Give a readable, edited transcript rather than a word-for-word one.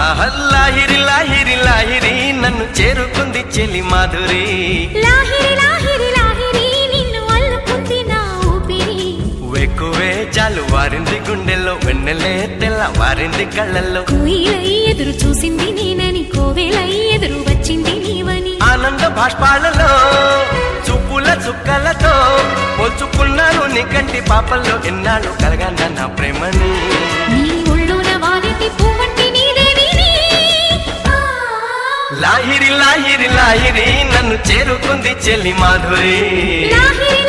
లాహిరి లాహిరి లాహిరి నన్ను చేరుకుంది చెలి మాధురి లాహిరి లాహిరి లాహిరి నిన్ను అల్లుకుంది నా ఊపిరి వెక్కువే జాలు వారింది గుండెల్లో వెన్నెలే తెల్ల వారింది కళ్ళల్లో కోయిలై ఎదురు చూసింది నేనని కోవెలై ఎదురు వచ్చింది నీవని ఆనంద భాష్పాలలో చూపుల చుక్కలతో పోల్చుకున్నాను నీ కంటి పాపల్లో ఎన్నాళ్ళు కలగన్న నా ప్రేమని నీ ఒళ్ళోన వాలిటి పువ్వంటి నీదేవిని లాహిరి లాహిరి లాహిరి నన్ను చేరుకుంది చెల్లి మాధురి లాహిరి